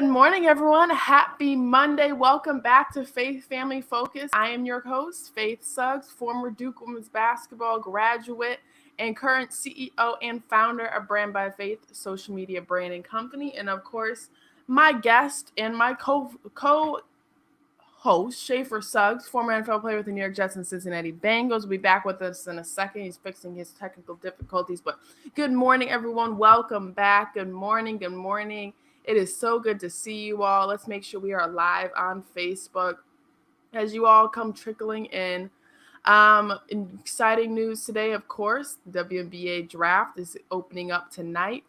morning, everyone. Happy Monday. Welcome back to Faith Family Focus. I am your host, Faith Suggs, former Duke women's basketball graduate and current CEO and founder of Brand by Faith social media branding company. And of course, my guest and my co-host, Schaefer Suggs, former NFL player with the New York Jets and Cincinnati Bengals, will be back with us in a second. He's fixing his technical difficulties. But good morning, everyone. Welcome back. Good morning. Good morning. It is so good to see you all. Let's make sure we are live on Facebook as you all come trickling in. Exciting news today, of course. The WNBA Draft is opening up tonight.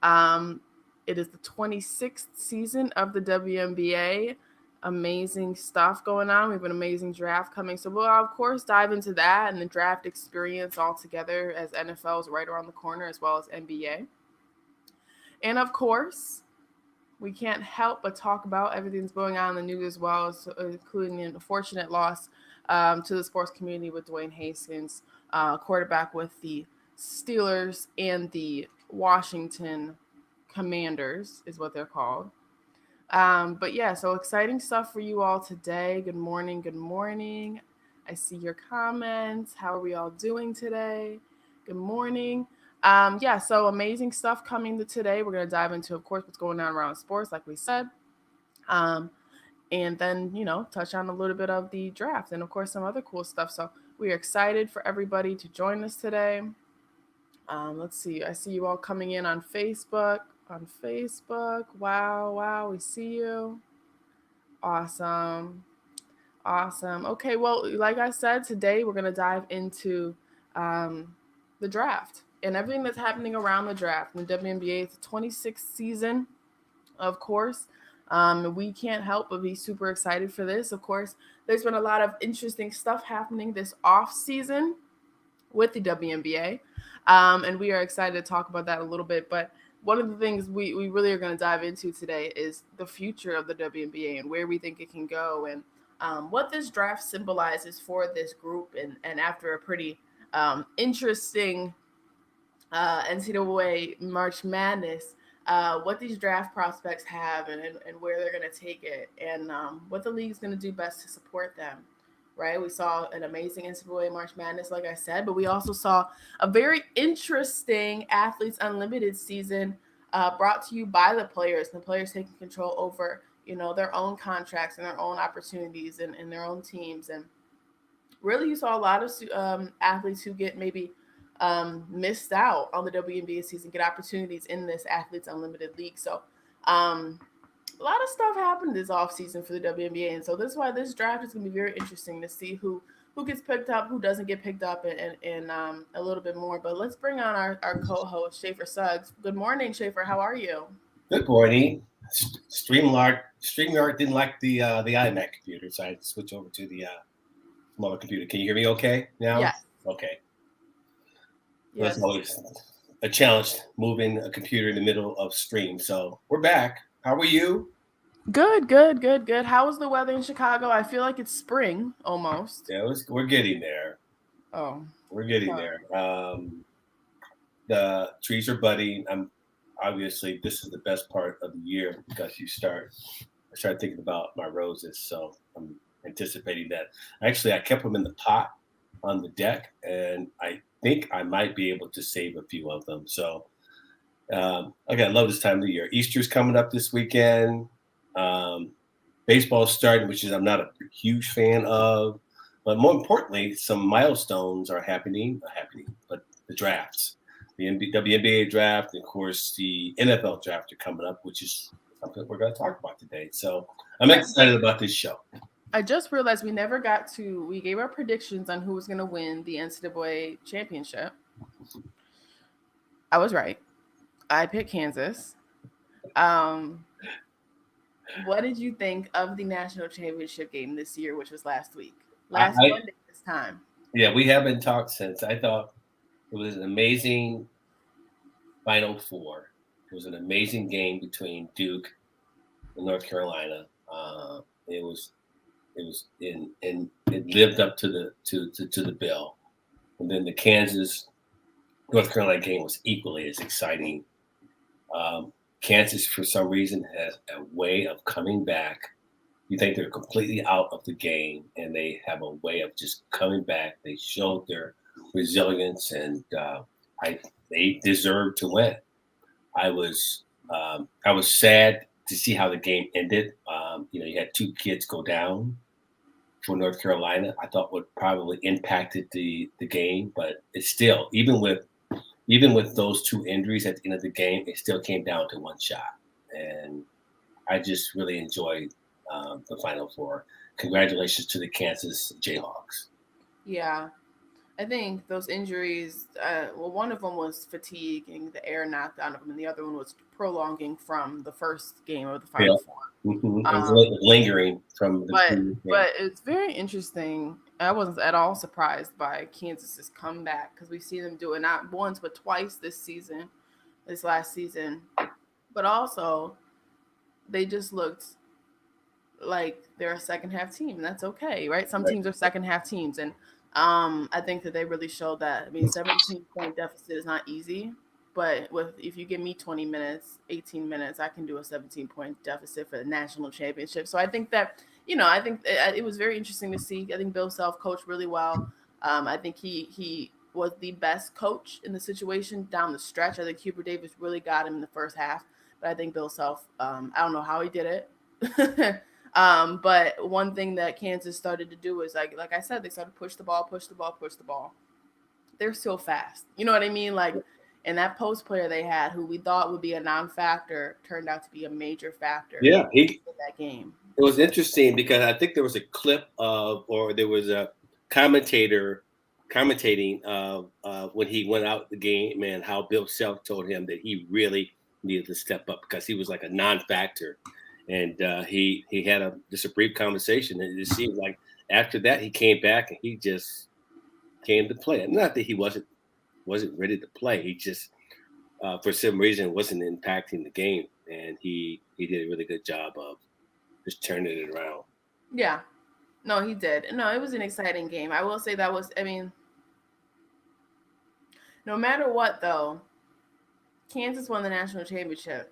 It is the 26th season of the WNBA. Amazing stuff going on. We have an amazing draft coming. So we'll, of course, dive into that and the draft experience all together as NFL is right around the corner, as well as NBA. And, of course, we can't help but talk about everything that's going on in the news as well, including an unfortunate loss to the sports community with Dwayne Haskins, quarterback with the Steelers and the Washington Commanders is what they're called. But yeah, so exciting stuff for you all today. Good morning. Good morning. I see your comments. How are we all doing today? Good morning. So amazing stuff coming today. We're going to dive into, of course, what's going on around sports, like we said. And then, touch on a little bit of the draft and, of course, some other cool stuff. So we are excited for everybody to join us today. Let's see. I see you all coming in on Facebook. Wow. We see you. Awesome. Okay. Well, like I said, today we're going to dive into the draft and everything that's happening around the draft. In the WNBA, it's the 26th season, of course. We can't help but be super excited for this. Of course, there's been a lot of interesting stuff happening this off season with the WNBA. And we are excited to talk about that a little bit. But one of the things we really are going to dive into today is the future of the WNBA and where we think it can go and what this draft symbolizes for this group. And after a pretty interesting NCAA March Madness, what these draft prospects have and where they're going to take it and what the league's going to do best to support them. Right. We saw an amazing NCAA March Madness, like I said, but we also saw a very interesting Athletes Unlimited season brought to you by the players, and the players taking control over, their own contracts and their own opportunities and their own teams. And really, you saw a lot of athletes who get maybe missed out on the WNBA season, get opportunities in this Athletes Unlimited League. So a lot of stuff happened this offseason for the WNBA. And so this is why this draft is going to be very interesting to see who gets picked up, who doesn't get picked up, and a little bit more. But let's bring on our co-host, Schaefer Suggs. Good morning, Schaefer. How are you? Good morning. StreamYard didn't like the iMac computer, so I had to switch over to the smaller computer. Can you hear me okay now? Yes. Okay. Yes. That's always a challenge, moving a computer in the middle of stream. So we're back. How are you? Good. How was the weather in Chicago? I feel like it's spring almost. Yeah, we're getting there. Oh. We're getting there. The trees are budding. Obviously, this is the best part of the year because I start thinking about my roses. So I'm anticipating that. Actually, I kept them in the pot on the deck, and I think I might be able to save a few of them. So I love this time of the year. Easter's coming up this weekend. Baseball's starting, which is I'm not a huge fan of. But more importantly, some milestones are happening. But the drafts. The WNBA draft, and of course, the NFL draft are coming up, which is something we're going to talk about today. So I'm excited about this show. I just realized we gave our predictions on who was going to win the NCAA championship. I was right. I picked Kansas. What did you think of the national championship game this year, which was last week? Monday this time. Yeah, we haven't talked since. I thought it was an amazing Final Four. It was an amazing game between Duke and North Carolina. It lived up to the bill. And then the Kansas North Carolina game was equally as exciting. Kansas, for some reason, has a way of coming back. You think they're completely out of the game, and they have a way of just coming back. They showed their resilience, and they deserve to win. I was sad to see how the game ended. You had two kids go down for North Carolina. I thought would probably impacted the game, but it's still even with those two injuries at the end of the game, it still came down to one shot, and I just really enjoyed the Final Four. Congratulations to the Kansas Jayhawks. Yeah, I think those injuries, well, one of them was fatiguing, the air knocked out of him, and the other one was prolonging from the first game of the Final Four. Mm-hmm. It was lingering from the previous game. But it's very interesting. I wasn't at all surprised by Kansas's comeback because we see them do it not once but twice this last season. But also, they just looked like they're a second half team, and that's okay, right? Some teams are second half teams, and I think that they really showed that. I mean, 17-point deficit is not easy, but if you give me 20 minutes, 18 minutes, I can do a 17-point deficit for the national championship. So I think that, I think it was very interesting to see. I think Bill Self coached really well. I think he was the best coach in the situation down the stretch. I think Hubert Davis really got him in the first half, but I think Bill Self, I don't know how he did it. But one thing that Kansas started to do is like I said, they started to push the ball. They're so fast. You know what I mean? Like, and that post player they had, who we thought would be a non-factor, turned out to be a major factor. Yeah, in that game. It was interesting because I think there was a clip or there was a commentator commentating when he went out the game and how Bill Self told him that he really needed to step up because he was like a non-factor. And he had just a brief conversation, and it seemed like after that he came back and he just came to play. Not that he wasn't ready to play. He just for some reason wasn't impacting the game, and he did a really good job of just turning it around. Yeah, no, he did. No, it was an exciting game. I will say that was. I mean, no matter what, though, Kansas won the national championship.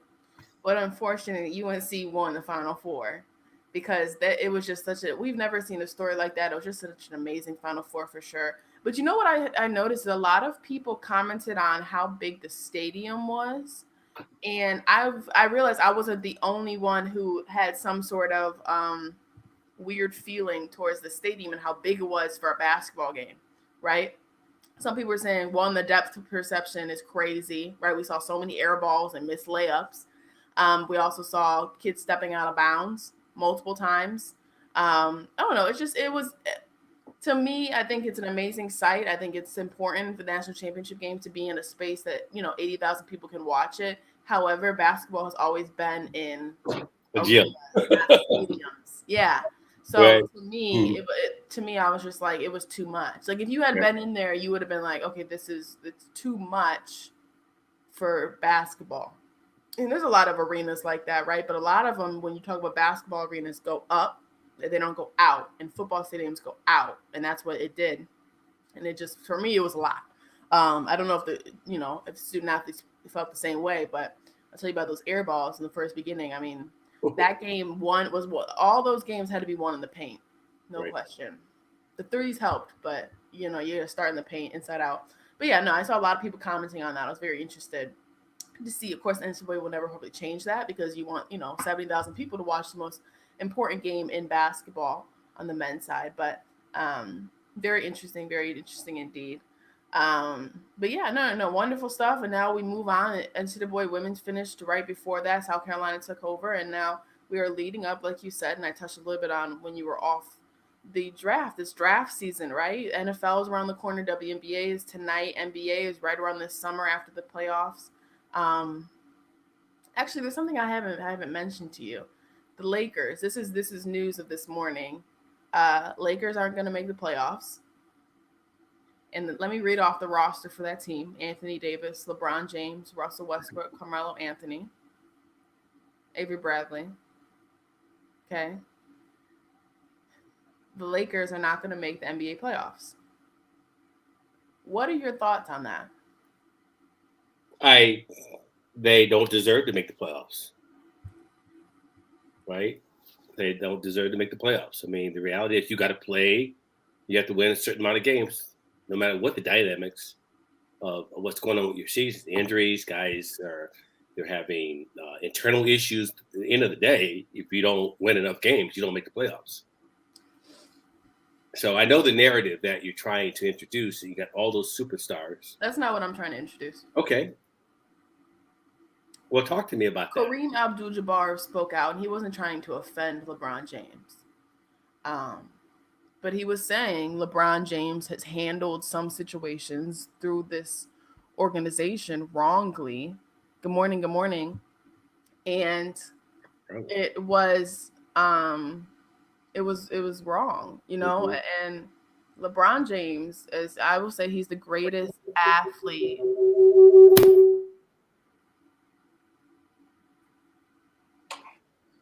But unfortunately, UNC won the Final Four because it was just we've never seen a story like that. It was just such an amazing Final Four for sure. But you know what I noticed? A lot of people commented on how big the stadium was. And I realized I wasn't the only one who had some sort of weird feeling towards the stadium and how big it was for a basketball game, right? Some people were saying, one, the depth perception is crazy, right? We saw so many air balls and missed layups. We also saw kids stepping out of bounds multiple times. I don't know. To me, I think it's an amazing sight. I think it's important for the national championship game to be in a space that, 80,000 people can watch it. However, basketball has always been in stadiums. Yeah. So right. To me, I was just like, it was too much. Like if you had been in there, you would have been like, okay, it's too much for basketball. And there's a lot of arenas like that, right? But a lot of them, when you talk about basketball arenas, go up. They don't go out. And football stadiums go out. And that's what it did. And it just, for me, it was a lot. I don't know if student athletes felt the same way, but I'll tell you about those air balls in the first beginning. I mean, that game all those games had to be won in the paint. No question. The threes helped, but, you got to start in the paint inside out. But yeah, no, I saw a lot of people commenting on that. I was very interested to see. Of course, the NCAA will never hopefully change that because you want, 70,000 people to watch the most important game in basketball on the men's side. But very interesting indeed. But yeah, no, wonderful stuff. And now we move on. NCAA women's finished right before that. South Carolina took over, and now we are leading up, like you said, and I touched a little bit on when you were off, the draft. This draft season, right? NFL is around the corner. WNBA is tonight. NBA is right around this summer after the playoffs. Actually, there's something I haven't mentioned to you. The Lakers. This is news of this morning. Lakers aren't going to make the playoffs. And let me read off the roster for that team: Anthony Davis, LeBron James, Russell Westbrook, Carmelo Anthony, Avery Bradley. Okay. The Lakers are not going to make the NBA playoffs. What are your thoughts on that? they don't deserve to make the playoffs, right? They don't deserve to make the playoffs. I mean, the reality is you got to play. You have to win a certain amount of games, no matter what the dynamics of what's going on with your season. Injuries, guys they're having internal issues. At the end of the day, if you don't win enough games, you don't make the playoffs. So I know the narrative that you're trying to introduce. You got all those superstars. That's not what I'm trying to introduce. Okay. Well, talk to me about that. Kareem Abdul-Jabbar spoke out, and he wasn't trying to offend LeBron James. But he was saying LeBron James has handled some situations through this organization wrongly. Good morning. And it was wrong, you know, mm-hmm. And LeBron James, as I will say, he's the greatest athlete.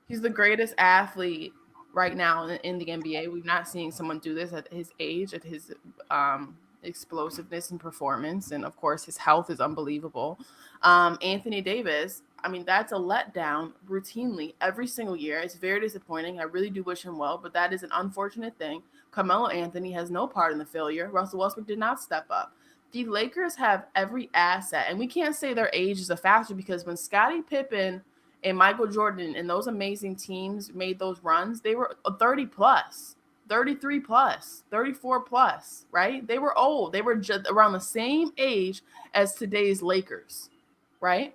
He's the greatest athlete right now in the NBA. We've not seen someone do this at his age, at his explosiveness and performance. And, of course, his health is unbelievable. Anthony Davis, I mean, that's a letdown routinely every single year. It's very disappointing. I really do wish him well, but that is an unfortunate thing. Carmelo Anthony has no part in the failure. Russell Westbrook did not step up. The Lakers have every asset, and we can't say their age is a factor because when Scottie Pippen and Michael Jordan and those amazing teams made those runs, they were 30 plus, 33 plus, 34 plus, right? They were old. They were just around the same age as today's Lakers, right?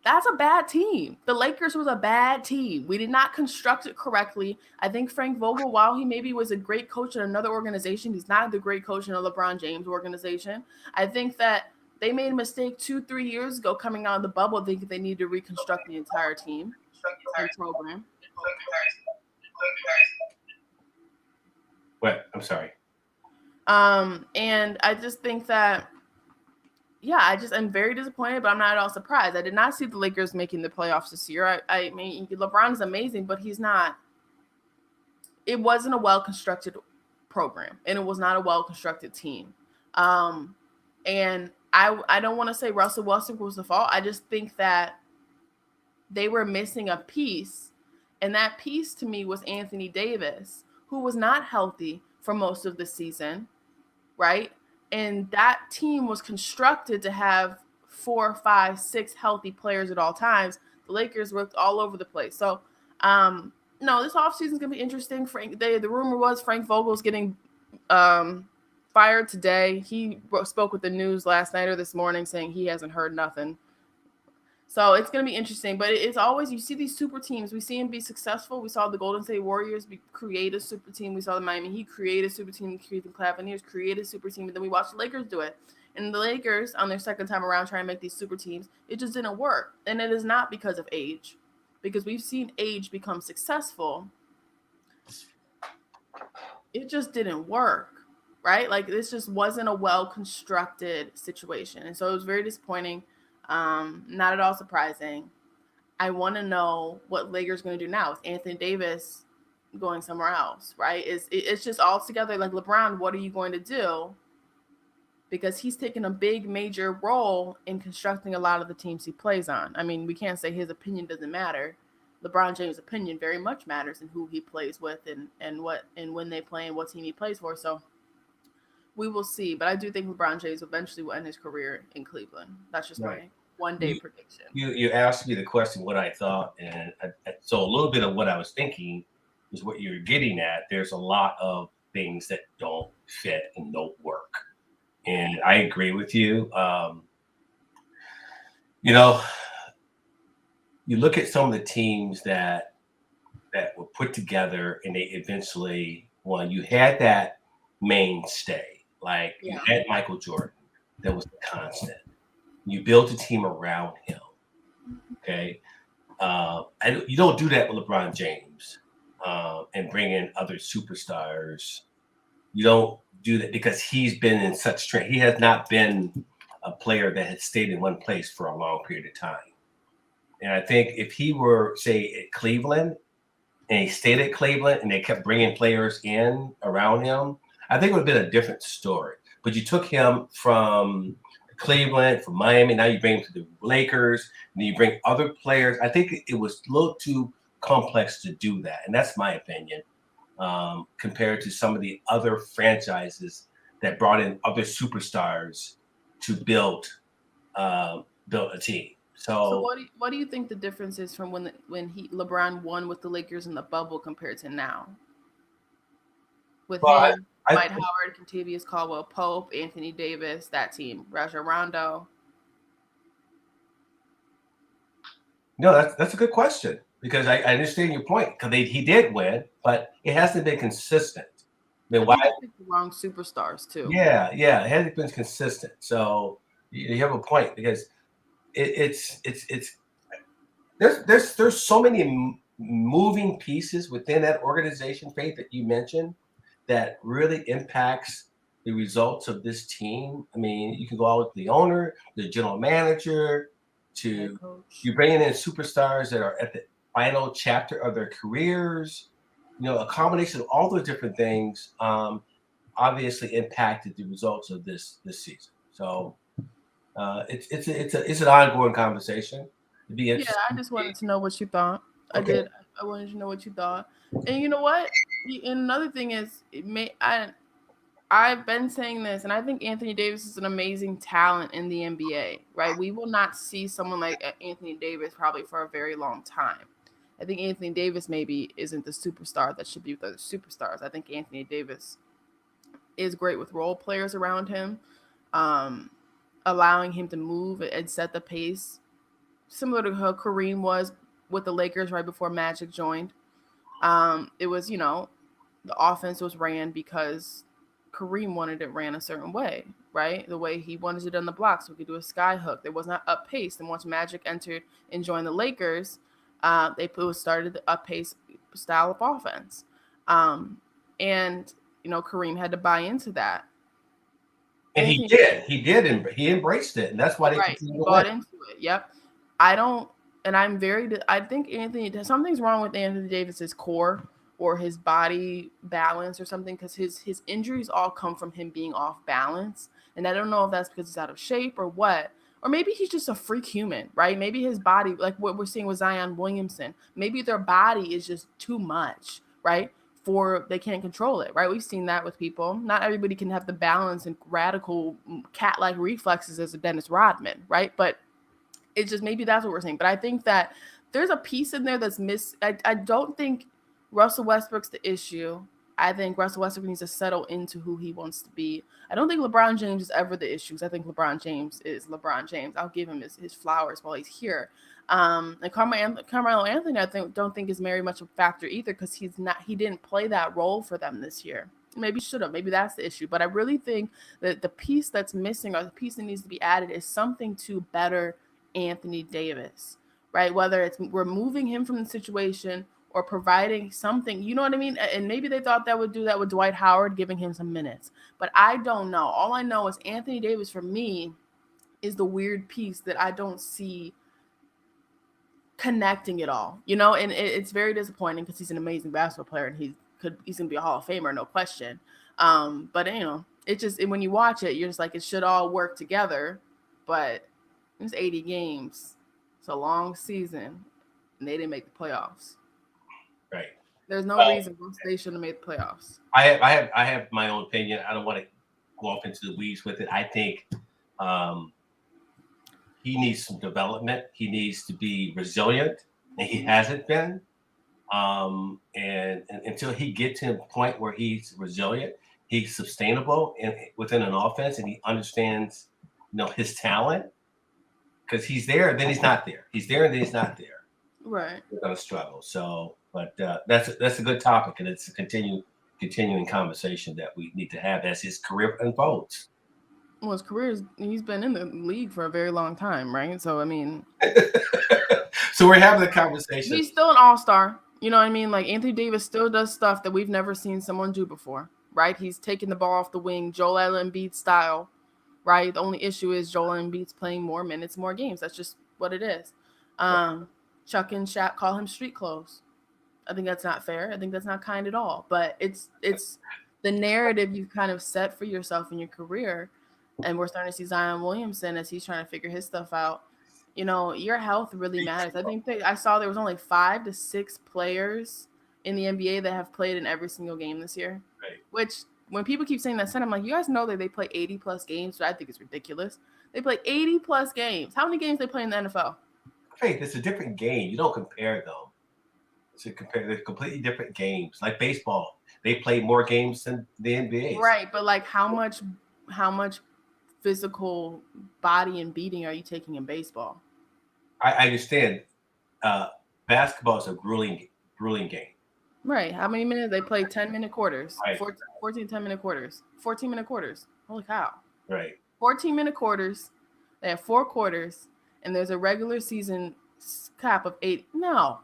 That's a bad team. The Lakers was a bad team. We did not construct it correctly. I think Frank Vogel, while he maybe was a great coach in another organization, he's not the great coach in a LeBron James organization. I think that they made a mistake 2-3 years ago coming out of the bubble, thinking they need to reconstruct the entire team and program. What? I'm sorry. And I just think that, I'm very disappointed, but I'm not at all surprised. I did not see the Lakers making the playoffs this year. I mean, LeBron's amazing, but he's not. It wasn't a well-constructed program, and it was not a well-constructed team. And I don't want to say Russell Westbrook was the fault. I just think that they were missing a piece, and that piece to me was Anthony Davis, who was not healthy for most of the season, right? And that team was constructed to have 4, 5, 6 healthy players at all times. The Lakers worked all over the place. So, no, this offseason is going to be interesting. The rumor was Frank Vogel's getting fired today. He spoke with the news last night or this morning saying he hasn't heard nothing. So it's going to be interesting. But it's always, you see these super teams. We see them be successful. We saw the Golden State Warriors create a super team. We saw the Miami Heat create a super team. Cleveland Cavaliers create a super team. And then we watched the Lakers do it. And the Lakers, on their second time around trying to make these super teams, it just didn't work. And it is not because of age. Because we've seen age become successful. It just didn't work. Right? Like, this just wasn't a well-constructed situation. And so it was very disappointing. Not at all surprising. I want to know what Lakers going to do now with Anthony Davis going somewhere else, right? It's just all together like LeBron, what are you going to do? Because he's taken a big major role in constructing a lot of the teams he plays on. I mean, we can't say his opinion doesn't matter. LeBron James' opinion very much matters in who he plays with and what and when they play and what team he plays for. So we will see. But I do think LeBron James eventually will end his career in Cleveland. That's just my one-day prediction. You asked me the question what I thought, and so a little bit of what I was thinking is what you're getting at. There's a lot of things that don't fit and don't work, and I agree with you. You look at some of the teams that were put together, and they eventually won. You had that mainstay, like you had Michael Jordan, that was the constant. You built a team around him, okay? And you don't do that with LeBron James and bring in other superstars. You don't do that because he's been in such strength. He has not been a player that has stayed in one place for a long period of time. And I think if he were, say, at Cleveland, and he stayed at Cleveland and they kept bringing players in around him, I think it would have been a different story. But you took him from Cleveland, from Miami. Now you bring him to the Lakers, and then you bring other players. I think it was a little too complex to do that, and that's my opinion. Compared to some of the other franchises that brought in other superstars to build a team. So what do you think the difference is from when LeBron won with the Lakers in the bubble compared to now? With him, Dwight Howard, Kentavious Caldwell-Pope, Anthony Davis, that team, Rajon Rondo. No, that's a good question, because I understand your point, because he did win, but it hasn't been consistent. I mean, why picked the wrong superstars too? Yeah, it hasn't been consistent. So you have a point, because there's so many moving pieces within that organization, Faith, that you mentioned, that really impacts the results of this team. I mean, you can go out with the owner, the general manager, to you're bringing in superstars that are at the final chapter of their careers. A combination of all those different things obviously impacted the results of this season. So it's an ongoing conversation. Yeah, I just wanted to know what you thought. Okay. I wanted to know what you thought. And you know what? And another thing is, I've been saying this, and I think Anthony Davis is an amazing talent in the NBA, right? We will not see someone like Anthony Davis probably for a very long time. I think Anthony Davis maybe isn't the superstar that should be with other superstars. I think Anthony Davis is great with role players around him, allowing him to move and set the pace, similar to how Kareem was with the Lakers right before Magic joined. It was, the offense was ran because Kareem wanted it ran a certain way, right? The way he wanted it on the block, so we could do a sky hook. It was not up pace. And once Magic entered and joined the Lakers, they started the up pace style of offense. And Kareem had to buy into that. And he did, and he embraced it, and that's why they bought into it. Yep. I think something's wrong with Anthony Davis's core or his body balance or something, because his injuries all come from him being off balance. And I don't know if that's because he's out of shape or what. Or maybe he's just a freak human, right? Maybe his body, like what we're seeing with Zion Williamson, maybe their body is just too much, right? They can't control it, right? We've seen that with people. Not everybody can have the balance and radical cat-like reflexes as a Dennis Rodman, right? But it's just, maybe that's what we're saying. But I think that there's a piece in there that's I don't think Russell Westbrook's the issue. I think Russell Westbrook needs to settle into who he wants to be. I don't think LeBron James is ever the issue. I think LeBron James is LeBron James. I'll give him his flowers while he's here. And Carmelo Anthony, don't think is very much a factor either, because he didn't play that role for them this year. Maybe should have. Maybe that's the issue. But I really think that the piece that's missing, or the piece that needs to be added, is something to better Anthony Davis, right? Whether it's removing him from the situation or providing something, you know what I mean? And maybe they thought that would do that with Dwight Howard, giving him some minutes. But I don't know. All I know is Anthony Davis, for me, is the weird piece that I don't see connecting it all, and it's very disappointing, because he's an amazing basketball player, and he's going to be a Hall of Famer, no question. But it just, when you watch it, you're just like, it should all work together. But it's 80 games. It's a long season, and they didn't make the playoffs. Right. There's no reason they shouldn't have made the playoffs. I have my own opinion. I don't want to go off into the weeds with it. I think he needs some development. He needs to be resilient, and he hasn't been. And until he gets to a point where he's resilient, he's sustainable within an offense, and he understands, his talent. Because he's there, then he's not there. He's there, and then he's not there. Right. We're gonna struggle. So, but that's a good topic, and it's a continuing conversation that we need to have as his career unfolds. Well, he's been in the league for a very long time, right? So, I mean, so we're having a conversation. He's still an all-star. You know what I mean? Like, Anthony Davis still does stuff that we've never seen someone do before, right? He's taking the ball off the wing, Joel Embiid style, right? The only issue is Joel Embiid's playing more minutes, more games. That's just what it is. Chuck and Shaq call him street clothes. I think that's not fair. I think that's not kind at all. But it's the narrative you've kind of set for yourself in your career. and we're starting to see Zion Williamson as he's trying to figure his stuff out. You know, your health really matters. I think I saw there was only 5 to 6 players in the NBA that have played in every single game this year. Right. Which, when people keep saying that, I'm like, you guys know that they play 80 plus games, so I think it's ridiculous. They play 80 plus games. How many games they play in the NFL? Faith, it's a different game. You don't compare them. They're completely different games. Like baseball, they play more games than the NBA. Right, but like how much physical body and beating are you taking in baseball? I understand. Basketball is a grueling game. Right. How many minutes? They play 10-minute quarters. Right. 14 10-minute quarters. 14-minute quarters. Holy cow. Right. 14-minute quarters. They have 4 quarters, and there's a regular season cap of 8. No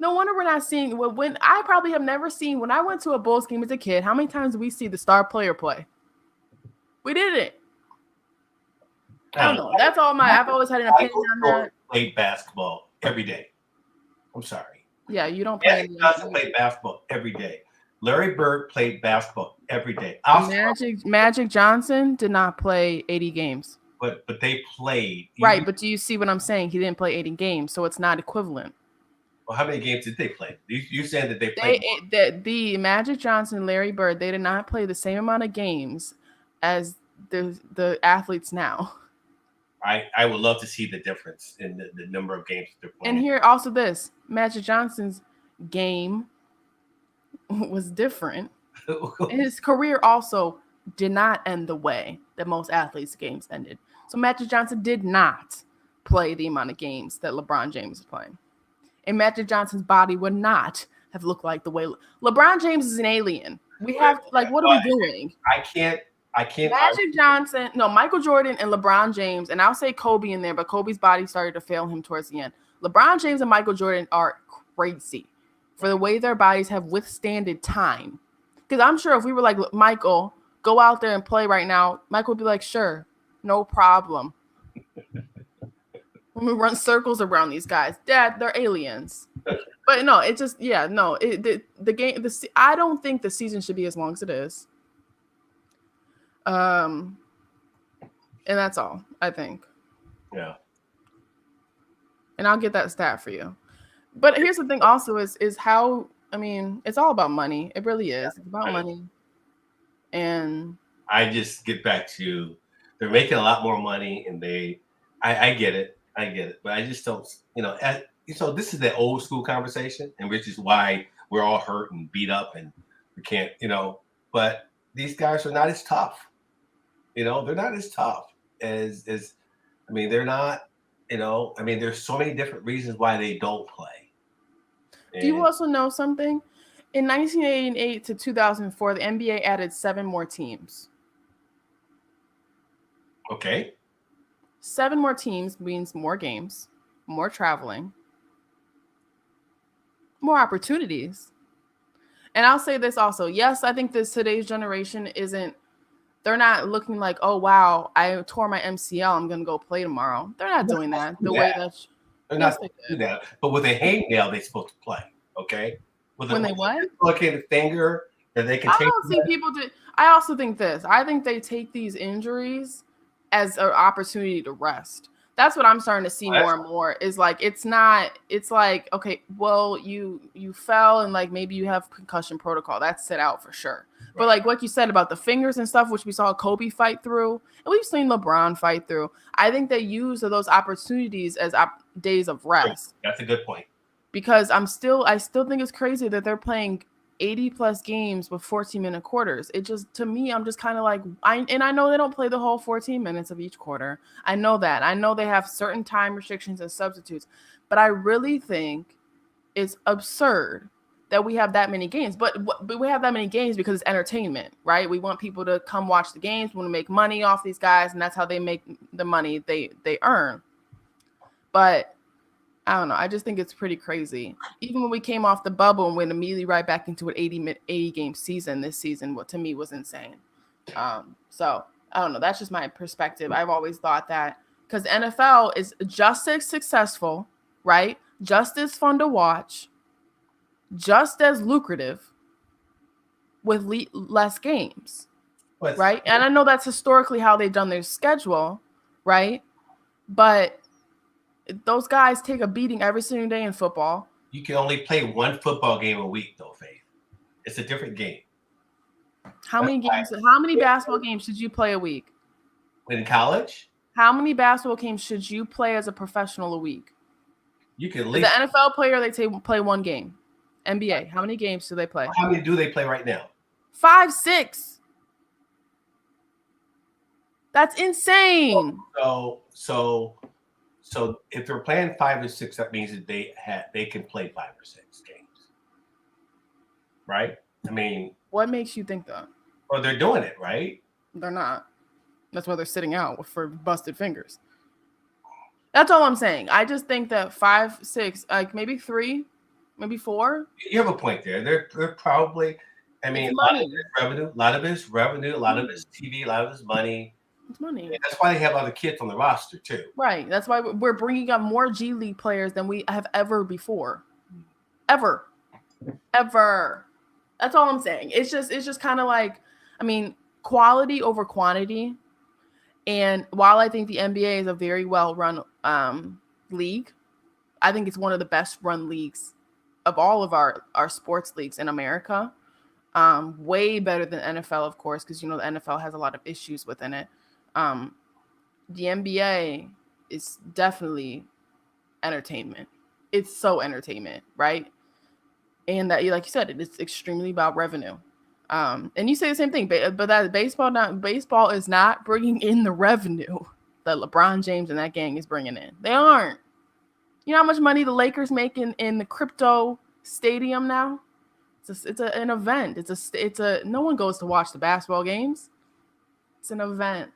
wonder we're not seeing. When I probably have never seen, when I went to a Bulls game as a kid, how many times did we see the star player play? We didn't. I don't know. That's all I've always had an opinion on that. Played basketball every day. I'm sorry. Yeah, you don't play. Magic Johnson played basketball every day. Larry Bird played basketball every day. Magic Johnson did not play 80 games. But they played. Right, but do you see what I'm saying? He didn't play 80 games, so it's not equivalent. Well, how many games did they play? You said that they played. The Magic Johnson and Larry Bird, they did not play the same amount of games as the athletes now. I would love to see the difference in the number of games they're playing. And here also this, Magic Johnson's game was different. And his career also did not end the way that most athletes' games ended. So Magic Johnson did not play the amount of games that LeBron James is playing. And Magic Johnson's body would not have looked like the way LeBron James is an alien. We have what are we doing? I can't. Magic Johnson, no, Michael Jordan and LeBron James, and I'll say Kobe in there, but Kobe's body started to fail him towards the end. LeBron James and Michael Jordan are crazy for the way their bodies have withstanded time. Because I'm sure if we were like, Michael, go out there and play right now, Michael would be like, sure, no problem. When we run circles around these guys, Dad, they're aliens. But no, it just, yeah, no, the game, I don't think the season should be as long as it is. And that's all, I think. Yeah. And I'll get that stat for you. But here's the thing also is how, I mean, it's all about money. It really is. It's about money. And I just get back to, they're making a lot more money and I get it. But I just don't, so this is the old school conversation, and which is why we're all hurt and beat up and we can't, but these guys are not as tough. They're not as tough as they're not, there's so many different reasons why they don't play. Do you also know something? In 1988 to 2004, the NBA added 7 more teams. Okay. 7 more teams means more games, more traveling, more opportunities. And I'll say this also. Yes, I think today's generation they're not looking like, oh, wow, I tore my MCL, I'm going to go play tomorrow. They're not doing that the way that. They're not doing that. But with a hangnail, they're supposed to play, okay? When they what? Looking at the finger that they can take. I don't see people do. I also think this. I think they take these injuries as an opportunity to rest. That's what I'm starting to see more and more is like, it's like, okay, well, you fell and like maybe you have concussion protocol. That's sit out for sure. Right. But like what you said about the fingers and stuff, which we saw Kobe fight through, and we've seen LeBron fight through. I think they use those opportunities as days of rest. That's a good point. Because I still think it's crazy that they're playing 80 plus games with 14-minute quarters. It just, to me, I'm just kind of like, I know they don't play the whole 14 minutes of each quarter. I know that. I know they have certain time restrictions and substitutes, but I really think it's absurd that we have that many games. But we have that many games because it's entertainment, right? We want people to come watch the games. We want to make money off these guys, and that's how they make the money they earn. But I don't know. I just think it's pretty crazy. Even when we came off the bubble and went immediately right back into an 80 game season this season, what to me was insane. So I don't know. That's just my perspective. I've always thought that because NFL is just as successful, right? Just as fun to watch, just as lucrative with less games. right? And I know that's historically how they've done their schedule, right? But those guys take a beating every single day in football. You can only play one football game a week, though, Faith. It's a different game. How many basketball games should you play a week? In college? How many basketball games should you play as a professional a week? You can the NFL player, they play one game. NBA, how many games do they play? How many do they play right now? 5, 6. That's insane. So if they're playing 5 or 6, that means that they can play 5 or 6 games, right? I mean, what makes you think that? Well, they're doing it, right? They're not. That's why they're sitting out for busted fingers. That's all I'm saying. I just think that 5, 6, like maybe 3, maybe 4. You have a point there. They're probably. I mean, a lot of it is revenue. A lot of it is revenue. A lot of it is TV. A lot of it is money. It's money. And that's why they have other kids on the roster too. Right. That's why we're bringing up more G League players than we have ever before. Ever. That's all I'm saying. It's just kind of like, I mean, quality over quantity. And while I think the NBA is a very well-run league, I think it's one of the best-run leagues of all of our sports leagues in America. Way better than NFL, of course, because, you know, the NFL has a lot of issues within it. The NBA is definitely entertainment. It's so entertainment, right? And that, like you said, it's extremely about revenue. And you say the same thing, but that baseball is not bringing in the revenue that LeBron James and that gang is bringing in. They aren't. You know how much money the Lakers make in the crypto stadium now? It's an event. It's a no one goes to watch the basketball games. It's an event.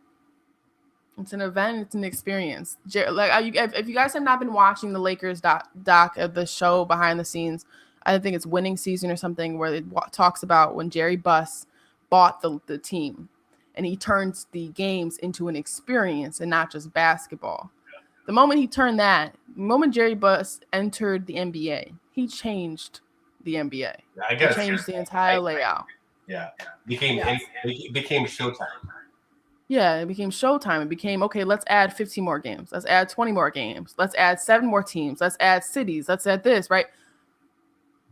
It's an event. It's an experience. Like, if you guys have not been watching the Lakers doc of the show behind the scenes, I think it's Winning Season or something, where it talks about when Jerry Buss bought the team and he turns the games into an experience and not just basketball. The moment Jerry Buss entered the NBA, he changed the NBA. He changed the entire layout. Yeah. It became Showtime. Yeah, it became Showtime. It became, okay, let's add 15 more games. Let's add 20 more games. Let's add 7 more teams. Let's add cities. Let's add this, right?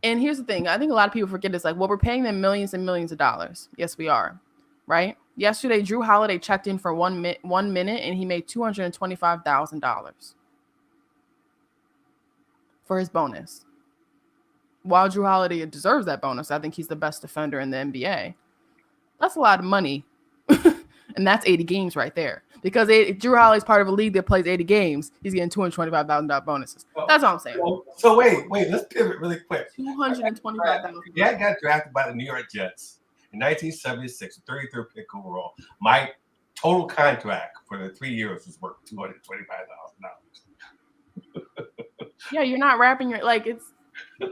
And here's the thing. I think a lot of people forget this. Like, well, we're paying them millions and millions of dollars. Yes, we are. Right? Yesterday, Drew Holiday checked in for 1 minute, and he made $225,000 for his bonus. While Drew Holiday deserves that bonus, I think he's the best defender in the NBA. That's a lot of money. And that's 80 games right there. Because Drew Holiday's part of a league that plays 80 games. He's getting $225,000 bonuses. That's all I'm saying. So wait, let's pivot really quick. $225,000. Yeah, I got drafted by the New York Jets in 1976, 33rd pick overall. My total contract for the 3 years was worth $225,000. Yeah, you're not wrapping your it's because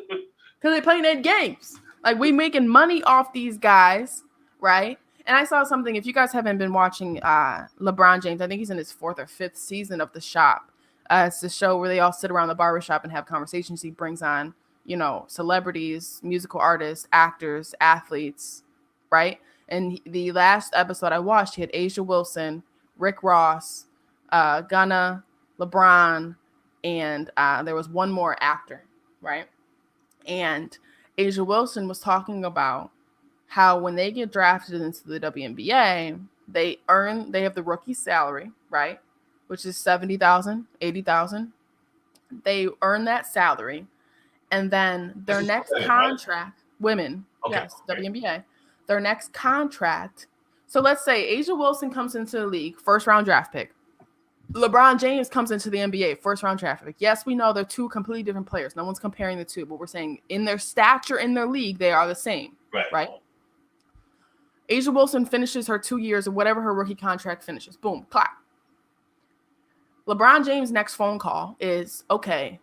they playing 8 games. Like, we making money off these guys, right? And I saw something, if you guys haven't been watching LeBron James, I think he's in his 4th or 5th season of The Shop. It's the show where they all sit around the barbershop and have conversations. He brings on, you know, celebrities, musical artists, actors, athletes, right? And the last episode I watched, he had Asia Wilson, Rick Ross, Gunna, LeBron, and there was one more actor, right? And Asia Wilson was talking about how when they get drafted into the WNBA, they have the rookie salary, right? Which is $70,000, $80,000. They earn that salary. And then their next contract, women, yes, WNBA, their next contract. So let's say Asia Wilson comes into the league, 1st round draft pick. LeBron James comes into the NBA, 1st round draft pick. Yes, we know they're 2 completely different players. No one's comparing the two, but we're saying in their stature in their league, they are the same, right? Asia Wilson finishes her 2 years or whatever her rookie contract finishes. Boom, clap. LeBron James' next phone call is, okay,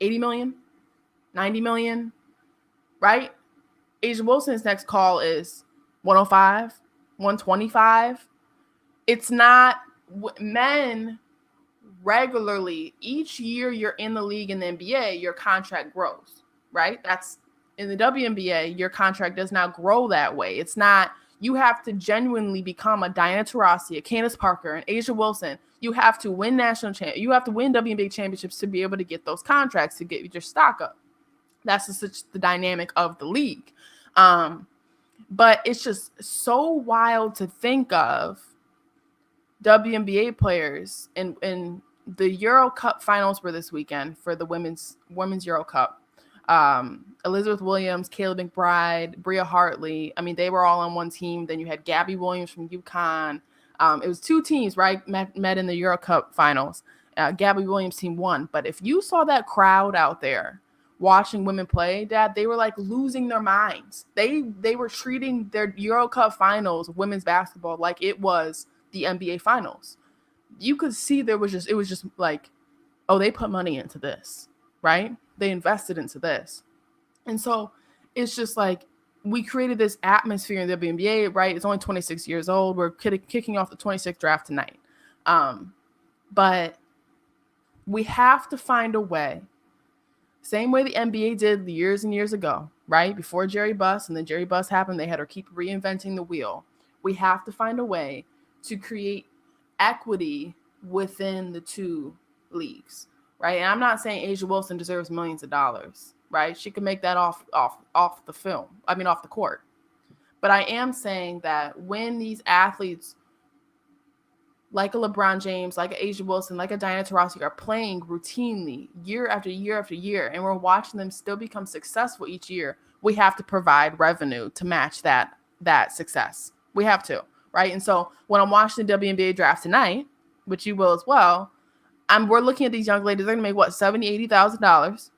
80 million, 90 million, right? Asia Wilson's next call is 105, 125. It's not men regularly. Each year you're in the league in the NBA, your contract grows, right? That's in the WNBA, your contract does not grow that way. It's not You have to genuinely become a Diana Taurasi, a Candace Parker, an Asia Wilson. You have to win you have to win WNBA championships to be able to get those contracts, to get your stock up. That's just the dynamic of the league. But it's just so wild to think of WNBA players, and the Euro Cup finals were this weekend for the women's Euro Cup. Elizabeth Williams, Kayla McBride, Bria Hartley. I mean, they were all on one team. Then you had Gabby Williams from UConn. It was two teams, right? Met in the Euro Cup finals. Gabby Williams' team won. But if you saw that crowd out there watching women play, Dad, they were like losing their minds. They were treating their Euro Cup finals women's basketball like it was the NBA finals. You could see it was just like, oh, they put money into this, right? They invested into this. And so it's just like, we created this atmosphere in the WNBA, right? It's only 26 years old. We're kicking off the 26th draft tonight. But we have to find a way, same way the NBA did years and years ago, right? Before Jerry Buss, and then Jerry Buss happened, they had to keep reinventing the wheel. We have to find a way to create equity within the two leagues, right? And I'm not saying Asia Wilson deserves millions of dollars, right? She can make that off the court. But I am saying that when these athletes like a LeBron James, like a Asia Wilson, like a Diana Taurasi are playing routinely year after year after year, and we're watching them still become successful each year, we have to provide revenue to match that success. We have to, right? And so when I'm watching the WNBA draft tonight, which you will as well, we're looking at these young ladies. They're going to make what, $70,000, $80,000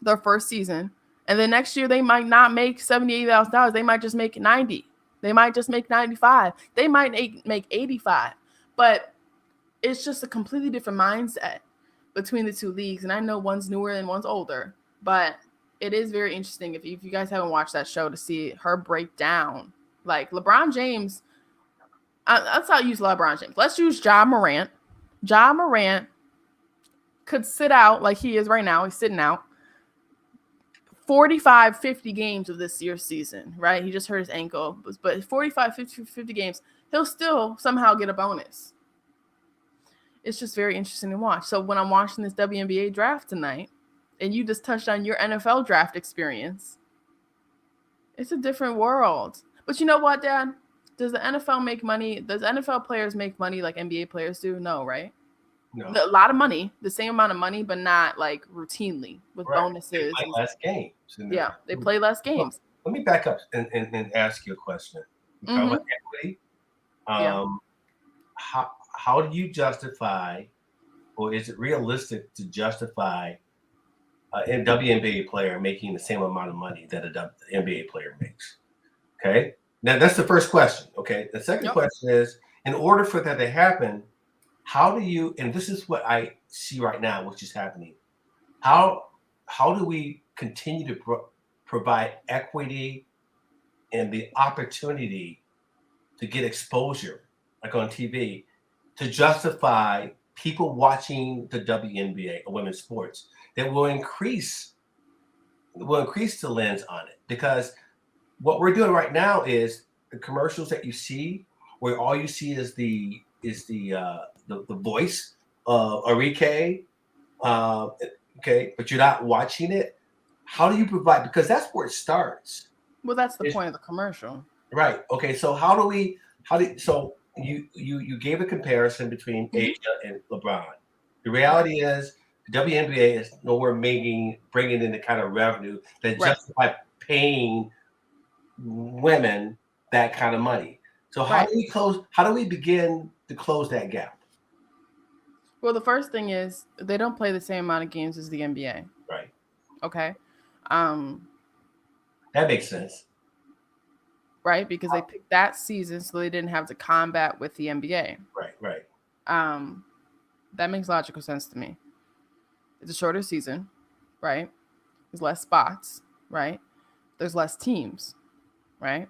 their first season. And then next year they might not make $70,000, $80,000. They might just make 90. They might just make 95. They might make 85. But it's just a completely different mindset between the two leagues. And I know one's newer and one's older, but it is very interesting if you guys haven't watched that show to see her break down. Like LeBron James, let's not use LeBron James. Let's use Ja Morant. Ja Morant could sit out like he is right now. He's sitting out 45, 50 games of this year's season, right? He just hurt his ankle. But 45, 50 games, he'll still somehow get a bonus. It's just very interesting to watch. So when I'm watching this WNBA draft tonight, and you just touched on your NFL draft experience, it's a different world. But you know what, Dad? Does the NFL make money? Does NFL players make money like NBA players do? No, right? No. A lot of money, the same amount of money, but not like routinely with bonuses. They play less games. Yeah, they play less games. Let me back up and ask you a question. You talk about equity. How do you justify, or is it realistic to justify a WNBA player making the same amount of money that a NBA player makes? Okay. Now that's the first question. Okay. The second question is, in order for that to happen, how do you, and this is what I see right now, which is happening. How do we continue to provide equity and the opportunity to get exposure, like on TV, to justify people watching the WNBA or women's sports that will increase the lens on it? Because what we're doing right now is the commercials that you see, where all you see is the voice of Arike, okay, but you're not watching it. How do you provide? Because that's where it starts. Well, that's the point of the commercial, right? Okay, so so you gave a comparison between Asia and LeBron. The reality is the WNBA is nowhere bringing in the kind of revenue that justify paying women that kind of money. So how do we begin to close that gap? Well, the first thing is they don't play the same amount of games as the NBA. Right. Okay. That makes sense. Right, because they picked that season so they didn't have to combat with the NBA. Right. That makes logical sense to me. It's a shorter season, right? There's less spots, right? There's less teams, right?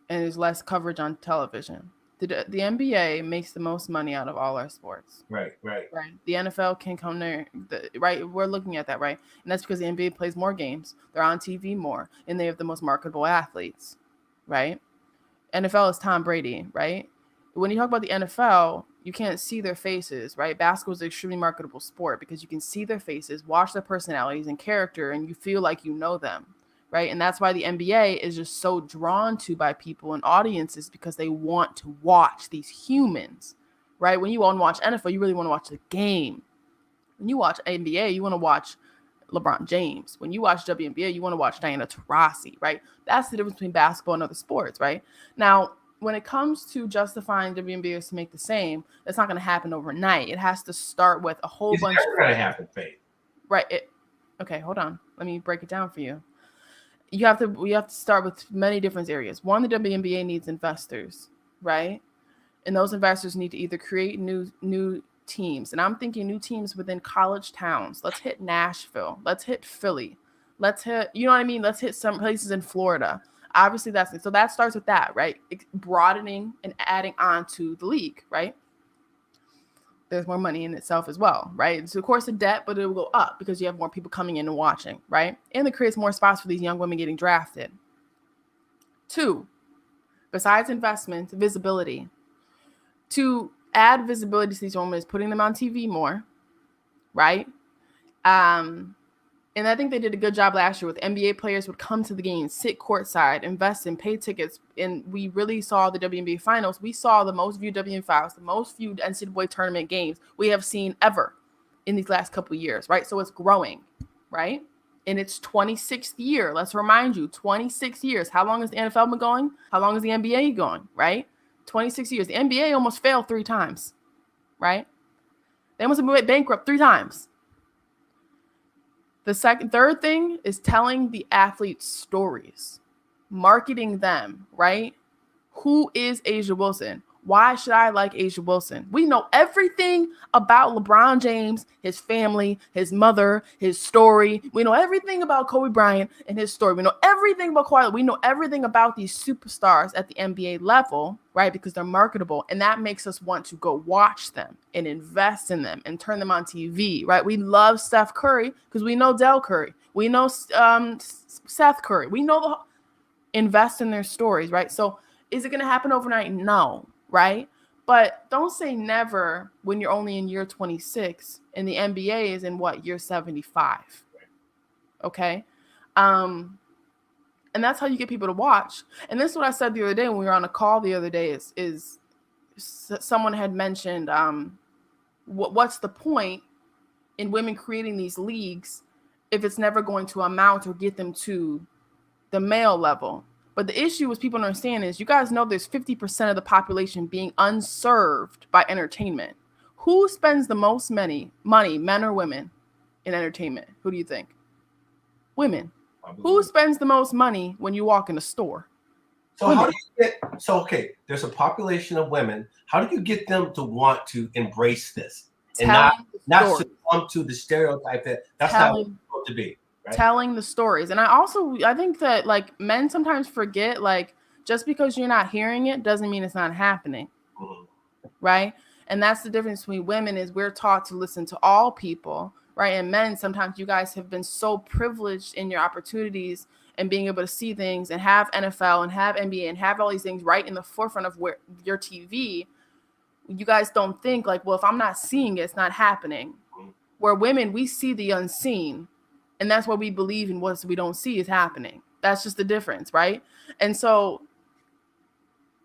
And there's less coverage on television. The NBA makes the most money out of all our sports. Right. The NFL can come there, right? We're looking at that, right? And that's because the NBA plays more games. They're on TV more, and they have the most marketable athletes, right? NFL is Tom Brady, right? When you talk about the NFL, you can't see their faces, right? Basketball is an extremely marketable sport because you can see their faces, watch their personalities and character, and you feel like you know them, right? And that's why the NBA is just so drawn to by people and audiences, because they want to watch these humans, right? When you want to watch NFL, you really want to watch the game. When you watch NBA, you want to watch LeBron James. When you watch WNBA, you want to watch Diana Taurasi, right? That's the difference between basketball and other sports, right? Now, when it comes to justifying WNBA to make the same, that's not going to happen overnight. It has to start with a whole bunch. It's never going to happen, Faith. Right. Okay, hold on. Let me break it down for you. We have to start with many different areas. One, the WNBA needs investors, right? And those investors need to either create new teams. And I'm thinking new teams within college towns. Let's hit Nashville. Let's hit Philly. Let's hit, you know what I mean? Let's hit some places in Florida. Obviously, so that starts with that, right? Broadening and adding on to the league, right? There's more money in itself as well, right? So of course the debt, but it will go up because you have more people coming in and watching, right? And it creates more spots for these young women getting drafted. 2, besides investment, visibility. To add visibility to these women is putting them on TV more, right? And I think they did a good job last year with NBA players would come to the game, sit courtside, invest in, pay tickets. And we really saw the WNBA finals. We saw the most viewed WNBA finals, the most viewed NCAA tournament games we have seen ever in these last couple of years, right? So it's growing, right? In its 26th year. Let's remind you, 26 years. How long has the NFL been going? How long is the NBA going, right? 26 years. The NBA almost failed 3 times, right? They almost went bankrupt 3 times. The third thing is telling the athletes stories, marketing them, right? Who is A'ja Wilson? Why should I like A'ja Wilson? We know everything about LeBron James, his family, his mother, his story. We know everything about Kobe Bryant and his story. We know everything about Kawhi. We know everything about these superstars at the NBA level, right? Because they're marketable. And that makes us want to go watch them and invest in them and turn them on TV, right? We love Steph Curry because we know Del Curry. We know Seth Curry. We know invest in their stories, right? So is it going to happen overnight? No. Right? But don't say never when you're only in year 26 and the NBA is in year 75. Okay. And that's how you get people to watch. And this is what I said the other day when we were on a call the other day is someone had mentioned what's the point in women creating these leagues if it's never going to amount or get them to the male level. But the issue is people don't understand is you guys know there's 50% of the population being unserved by entertainment. Who spends the most money, men or women, in entertainment? Who do you think? Women. Who spends the most money when you walk in a store? So women. How do you get? So okay, there's a population of women. How do you get them to want to embrace this and not succumb to the stereotype that's not what it's supposed to be? Right. Telling the stories. And I think that like men sometimes forget, like just because you're not hearing it doesn't mean it's not happening. Mm-hmm. Right. And that's the difference between women is we're taught to listen to all people. Right. And men, sometimes you guys have been so privileged in your opportunities and being able to see things and have NFL and have NBA and have all these things right in the forefront of where your TV. You guys don't think like, well, if I'm not seeing it, it's not happening. Mm-hmm. Where women, we see the unseen. And that's what we believe in. What we don't see is happening. That's just the difference, right? And so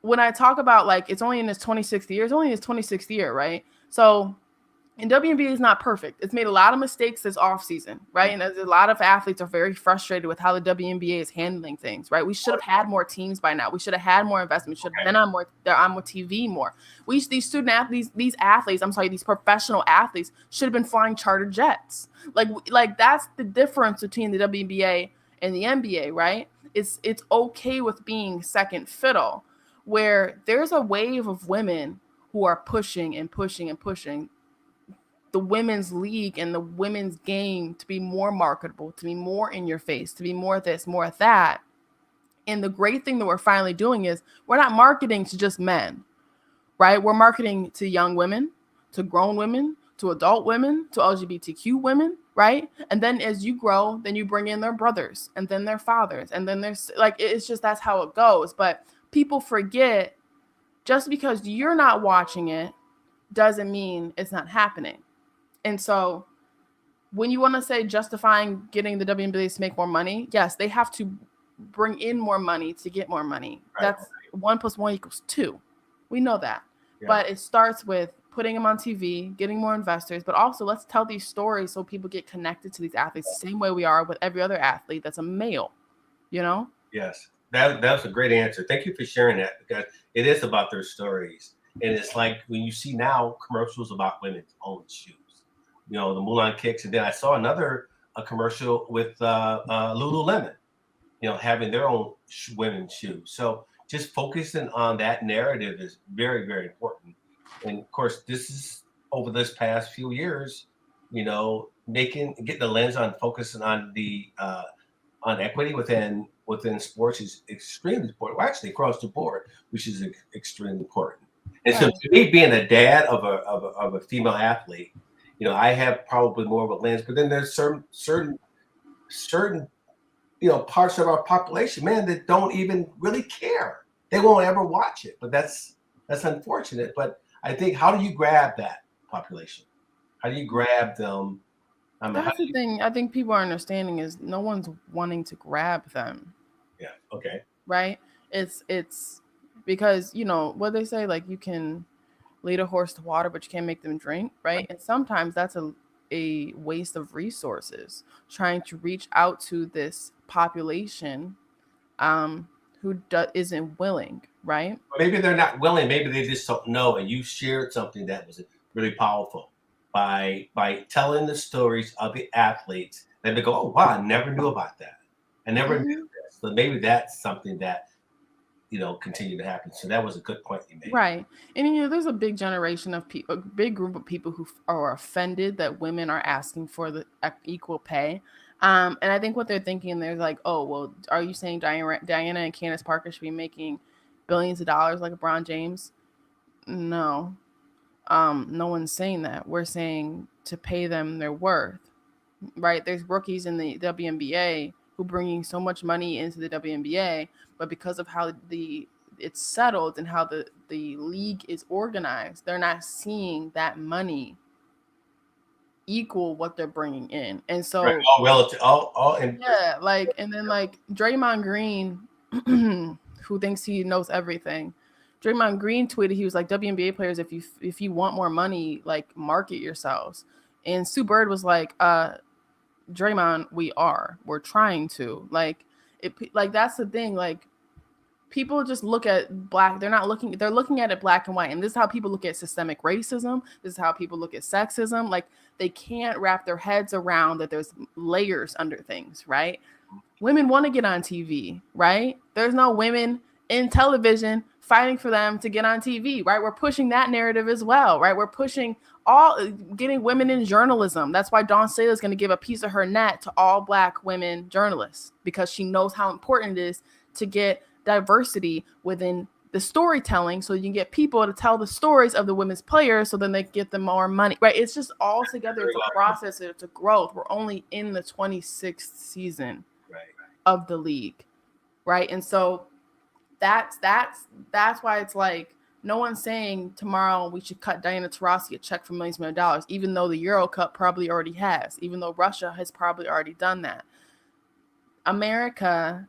when I talk about like it's only in his 26th year, it's only his 26th year, right? So and WNBA is not perfect. It's made a lot of mistakes this offseason, right? And a lot of athletes are very frustrated with how the WNBA is handling things, right? We should have had more teams by now. We should have had more investment. We should have been on more TV more. These student athletes, these professional athletes should have been flying charter jets. Like that's the difference between the WNBA and the NBA, right? It's okay with being second fiddle, where there's a wave of women who are pushing and pushing and pushing the women's league and the women's game to be more marketable, to be more in your face, to be more this, more that. And the great thing that we're finally doing is we're not marketing to just men, right? We're marketing to young women, to grown women, to adult women, to LGBTQ women, right? And then as you grow, then you bring in their brothers and then their fathers. And then there's like, it's just, that's how it goes. But people forget just because you're not watching it doesn't mean it's not happening. And so when you want to say justifying getting the WNBA to make more money, yes, they have to bring in more money to get more money. Right. That's 1 + 1 = 2. We know that. Yeah. But it starts with putting them on TV, getting more investors, but also let's tell these stories so people get connected to these athletes the same way we are with every other athlete that's a male, you know? Yes, that's a great answer. Thank you for sharing that, because it is about their stories. And it's like when you see now commercials about women's own shoes, you know, the Mulan kicks. And then I saw a commercial with Lululemon, you know, having their own women's shoes. So just focusing on that narrative is very, very important. And of course, this is over this past few years, you know, getting the lens on focusing on the on equity within sports is extremely important. Well, actually, across the board, which is extremely important. And so, to me, being a dad of a female athlete, you know, I have probably more of a lens. But then there's certain you know, parts of our population, man, that don't even really care. They won't ever watch it. But that's unfortunate. But I think, how do you grab that population? How do you grab them? That's the thing I think people are understanding is no one's wanting to grab them. Yeah. Okay. Right. It's because, you know, what they say, like, you can lead a horse to water, but you can't make them drink. Right. And sometimes that's a waste of resources trying to reach out to this population who isn't willing. Right. Maybe they're not willing. Maybe they just don't know. And you shared something that was really powerful by telling the stories of the athletes. Then they go, oh, wow, I never knew about that. I never knew this. So maybe that's something that, you know, continue to happen. So that was a good point you made. Right. And, you know, there's a big generation of people, a big group of people who are offended that women are asking for the equal pay. And I think what they're thinking, they're like, oh, well, are you saying Diana and Candace Parker should be making billions of dollars like LeBron James? No. No one's saying that. We're saying to pay them their worth, right? There's rookies in the WNBA who bringing so much money into the WNBA, but because of how it's settled and how the league is organized, they're not seeing that money equal what they're bringing in. And so all relative, like, and then like Draymond Green, who thinks he knows everything. Draymond Green tweeted, he was like, WNBA players, if you want more money, like, market yourselves. And Sue Bird was like, Draymond, we're trying to, like, that's the thing. Like, people just look at black. They're looking at it black and white. And this is how people look at systemic racism. This is how people look at sexism. Like, they can't wrap their heads around that there's layers under things, right? Women want to get on TV, right? There's no women in television fighting for them to get on TV, right? We're pushing that narrative as well, right? We're pushing getting women in journalism. That's why Dawn Staley is going to give a piece of her net to all Black women journalists, because she knows how important it is to get diversity within the storytelling, so you can get people to tell the stories of the women's players, so then they get them more money, right? It's just all together. It's a process. It's a growth. We're only in the 26th season of the league, right? And so that's why it's like, no one's saying tomorrow we should cut Diana Taurasi a check for millions of dollars, even though the Euro Cup probably already has, even though Russia has probably already done that. America,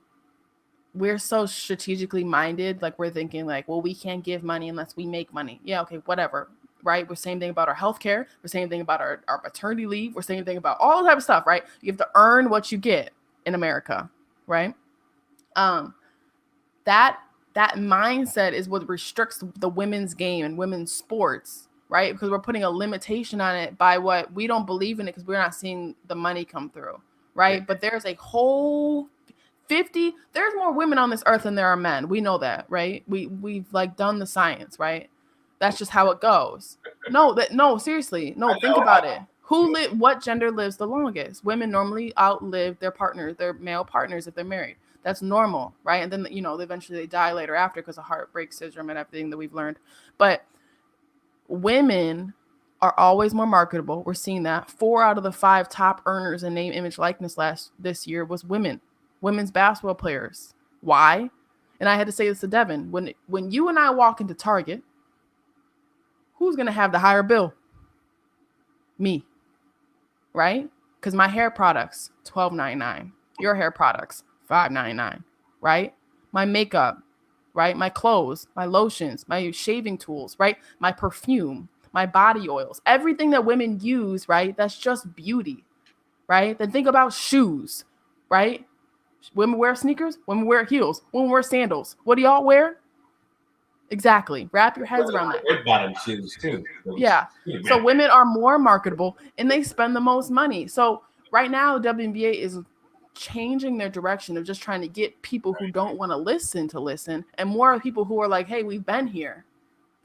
we're so strategically minded. Like, we're thinking like, well, we can't give money unless we make money. Yeah, okay, whatever, right? We're saying thing about our healthcare. We're saying thing about our paternity leave. We're saying thing about all type of stuff, right? You have to earn what you get in America, right? That mindset is what restricts the women's game and women's sports, right? Because we're putting a limitation on it by what we don't believe in it, because we're not seeing the money come through, right? But there's a whole 50, there's more women on this earth than there are men. We know that, right? We've like done the science, right? That's just how it goes. No, seriously. No, think about it. What gender lives the longest? Women normally outlive their partners, their male partners, if they're married. That's normal, right? And then, you know, eventually they die later after because of heartbreak syndrome and everything that we've learned. But women are always more marketable. We're seeing that 4 out of the 5 top earners in name, image, likeness this year was women's basketball players. Why? And I had to say this to Devin, when you and I walk into Target, who's going to have the higher bill? Me, right? Because my hair products, $12.99. Your hair products, $5.99, right? My makeup, right? My clothes, my lotions, my shaving tools, right? My perfume, my body oils, everything that women use, right? That's just beauty, right? Then think about shoes, right? Women wear sneakers, women wear heels, women wear sandals. What do y'all wear? Exactly. Wrap your heads around that. Red bottom shoes too. Yeah. So women are more marketable and they spend the most money. So right now, the WNBA is changing their direction of just trying to get people who don't want to listen, and more people who are like, hey, we've been here.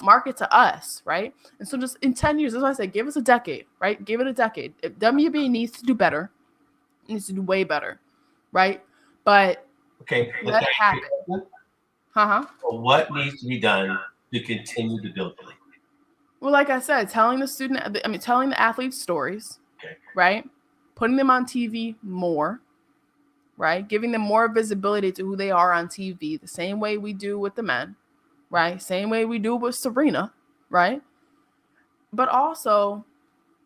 Market to us, right? And so just in 10 years, that's why I say give us a decade, right? Give it a decade. If WNBA needs to do better, it needs to do way better, right? But let it happen. So what needs to be done to continue to build the league? Well, like I said, telling the athletes stories, right? Putting them on TV more, right? Giving them more visibility to who they are on TV, the same way we do with the men, right? Same way we do with Serena, right? But also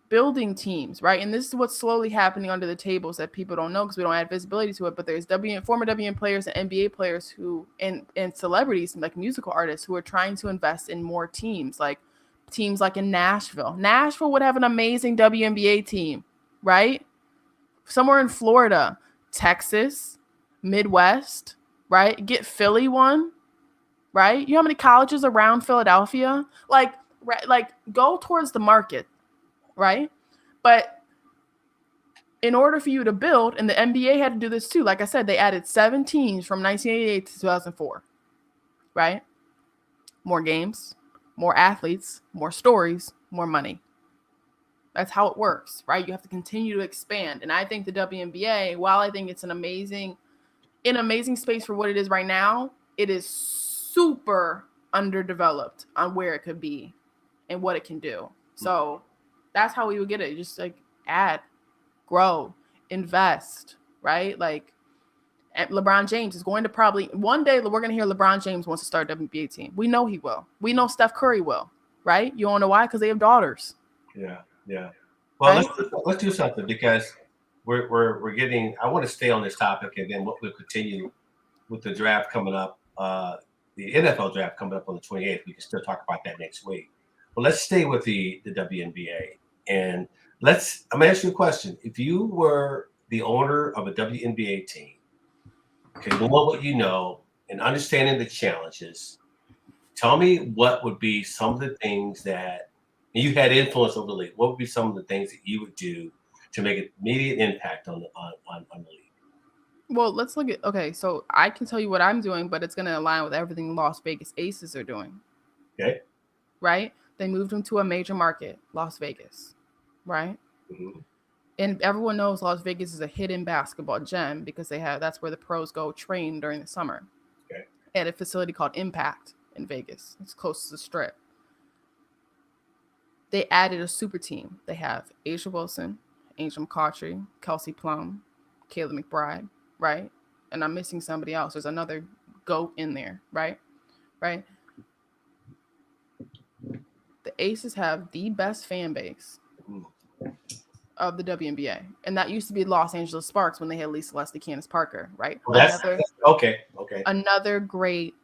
building teams, right? And this is what's slowly happening under the tables that people don't know because we don't add visibility to it. But there's former WNBA players and NBA players who and celebrities like musical artists who are trying to invest in more teams, like in Nashville. Nashville would have an amazing WNBA team, right? Somewhere in Florida, Texas, Midwest, right? Get Philly one, right? You know how many colleges around Philadelphia? Like go towards the market. Right? But in order for you to build, and the NBA had to do this too, like I said, they added 7 teams from 1988 to 2004, right? More games, more athletes, more stories, more money. That's how it works, right? You have to continue to expand. And I think the WNBA, while I think it's an amazing space for what it is right now, it is super underdeveloped on where it could be and what it can do. So that's how we would get it. Just like add, grow, invest, right? Like LeBron James is going to probably one day we're going to hear LeBron James wants to start a WNBA team. We know he will. We know Steph Curry will, right? You want to know why? Because they have daughters. Yeah. Well, right? let's do something because we're getting. I want to stay on this topic and then we'll continue with the draft coming up. The NFL draft coming up on the 28th. We can still talk about that next week. But let's stay with the WNBA. And I'm going to ask you a question. If you were the owner of a WNBA team, okay, knowing what you know and understanding the challenges, tell me what would be some of the things that you had influence over the league. What would be some of the things that you would do to make an immediate impact on the league? Well, let's look at, okay, so I can tell you what I'm doing, but it's going to align with everything Las Vegas Aces are doing. Okay. Right? They moved them to a major market, Las Vegas. Right? Mm-hmm. And everyone knows Las Vegas is a hidden basketball gem because that's where the pros go train during the summer. Okay. At a facility called Impact in Vegas. It's close to the Strip. They added a super team. They have Asia Wilson, Angel McCautry, Kelsey Plum, Kayla McBride, right? And I'm missing somebody else. There's another GOAT in there, right? Right? The Aces have the best fan base of the WNBA. And that used to be Los Angeles Sparks when they had Lisa Leslie, Candace Parker, right? Well, okay. Another great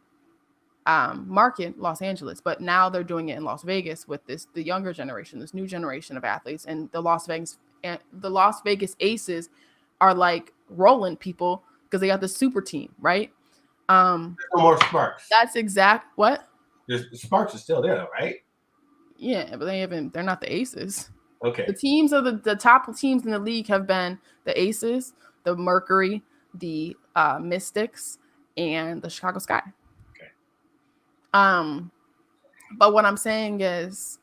market, Los Angeles. But now they're doing it in Las Vegas with the younger generation, this new generation of athletes. And the Las Vegas Aces are like rolling people because they got the super team, right? No more Sparks. That's what? The Sparks are still there, right? Yeah, but they're not the Aces. Okay. The teams of the top teams in the league have been the Aces, the Mercury, the Mystics, and the Chicago Sky. Okay. But what I'm saying is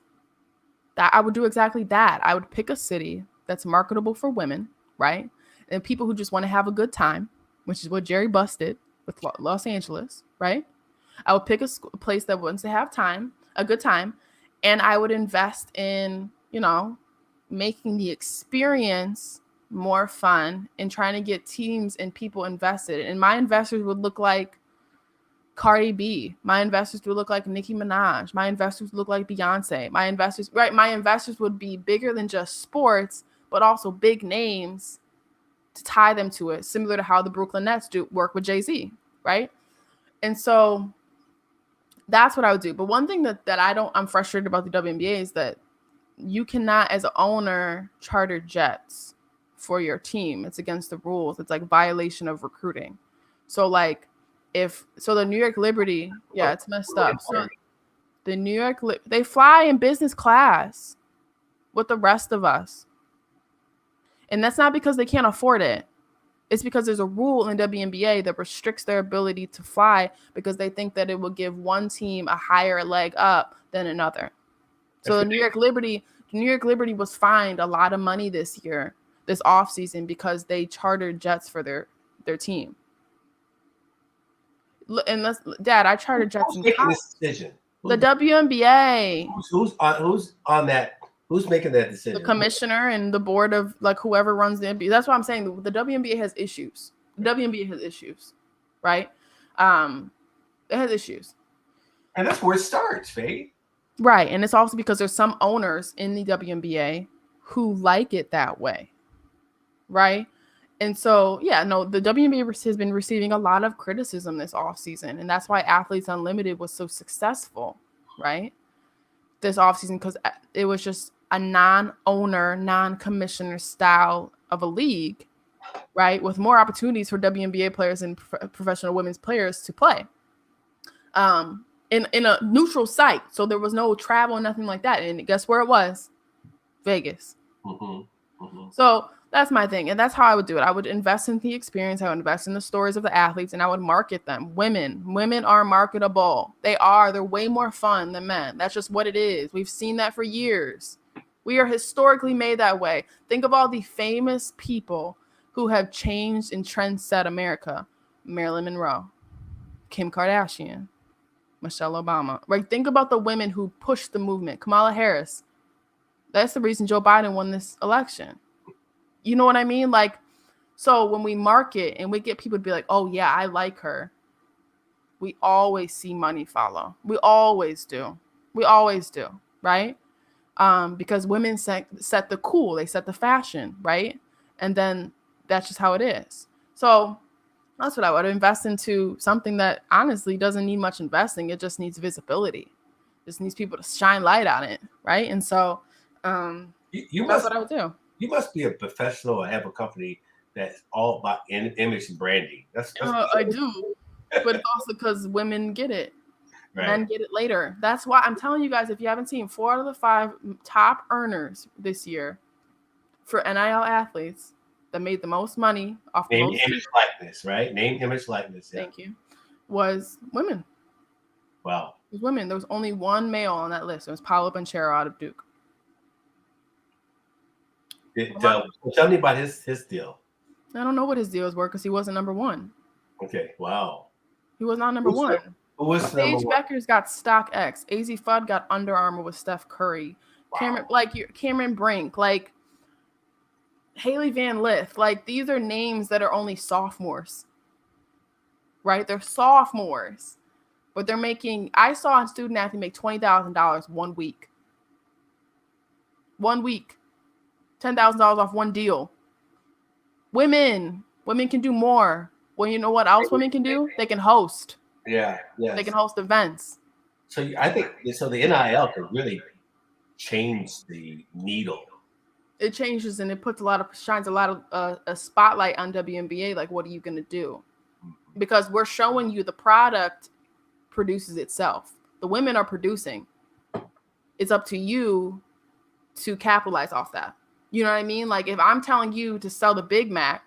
that I would do exactly that. I would pick a city that's marketable for women, right? And people who just want to have a good time, which is what Jerry Buss did with Los Angeles, right? I would pick a place that wants to have a good time, and I would invest in, making the experience more fun and trying to get teams and people invested. And my investors would look like Cardi B. My investors would look like Nicki Minaj. My investors would look like Beyonce. My investors would be bigger than just sports, but also big names to tie them to it, similar to how the Brooklyn Nets do work with Jay-Z, right? And so that's what I would do. But one thing that I'm frustrated about the WNBA is that you cannot, as an owner, charter jets for your team. It's against the rules. It's like violation of recruiting. So like the New York Liberty, yeah, it's messed up. So the New York, they fly in business class with the rest of us. And that's not because they can't afford it. It's because there's a rule in WNBA that restricts their ability to fly because they think that it will give one team a higher leg up than another. So the New York Liberty was fined a lot of money this offseason because they chartered jets for their team. And Dad, I chartered jets. Who's making this decision? The WNBA. Who's on that? Who's making that decision? The commissioner and the board of like whoever runs the NBA. That's what I'm saying. The WNBA has issues. The WNBA has issues, right? It has issues. And that's where it starts, Faye. Right. And it's also because there's some owners in the WNBA who like it that way. Right. And so, yeah, no, the WNBA has been receiving a lot of criticism this offseason. And that's why Athletes Unlimited was so successful, right? This offseason, because it was just a non-owner, non-commissioner style of a league, right? With more opportunities for WNBA players and professional women's players to play. In a neutral site. So there was no travel, nothing like that. And guess where it was? Vegas. Mm-hmm. Mm-hmm. So that's my thing. And that's how I would do it. I would invest in the experience. I would invest in the stories of the athletes and I would market them. Women are marketable. They're way more fun than men. That's just what it is. We've seen that for years. We are historically made that way. Think of all the famous people who have changed and trendset America. Marilyn Monroe, Kim Kardashian, Michelle Obama, right? Think about the women who pushed the movement. Kamala Harris. That's the reason Joe Biden won this election. You know what I mean? Like, so when we market and we get people to be like, oh yeah, I like her. We always see money follow. We always do. Right? Because women set the cool, they set the fashion, right? And then that's just how it is. So that's what I would invest into, something that honestly doesn't need much investing. It just needs visibility. It just needs people to shine light on it, right? And so that's what I would do. You must be a professional or have a company that's all about image and branding. That's I do, but it's also because women get it. Right. Men get it later. That's why I'm telling you guys, if you haven't seen 4 out of the 5 top earners this year for NIL athletes that made the most money off the name, image, likeness, right? Name, image, likeness. Yeah. Thank you. Was women. Wow. It was women. There was only one male on that list. It was Paolo Banchero out of Duke. Tell me about his deal. I don't know what his deals were because he wasn't number 1. Okay. Wow. He was not number 1. Who was Paige Becker's got StockX. AZ Fudd got Under Armour with Steph Curry. Wow. Cameron Brink, like Haley Van Lith. Like these are names that are only sophomores. Right? They're sophomores. But they're making, I saw a student athlete make $20,000 one week. 1 week. $10,000 off one deal. Women can do more. Well, you know what else women can do? They can host. Yeah. They can host events. So I think the NIL could really change the needle. It changes and it shines a lot of a spotlight on WNBA. Like, what are you going to do? Because we're showing you the product produces itself. The women are producing. It's up to you to capitalize off that. You know what I mean? Like if I'm telling you to sell the Big Mac,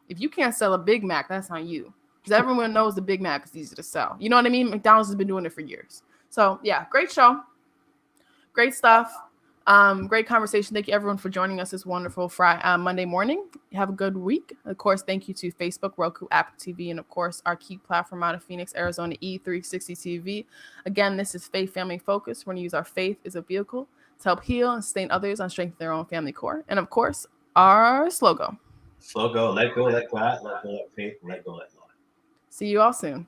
if you can't sell a Big Mac, that's on you. Because everyone knows the Big Mac is easy to sell. You know what I mean? McDonald's has been doing it for years. So yeah, great show. Great stuff. Great conversation. Thank you everyone for joining us this wonderful Monday morning. Have a good week. Of course, thank you to Facebook, Roku, Apple TV, and of course, our key platform out of Phoenix, Arizona, E360 TV. Again, this is Faith Family Focus. We're going to use our faith as a vehicle to help heal and sustain others on strength of their own family core. And of course, our slogan. Let go, let God, let go, let faith, let go, let Lord. See you all soon.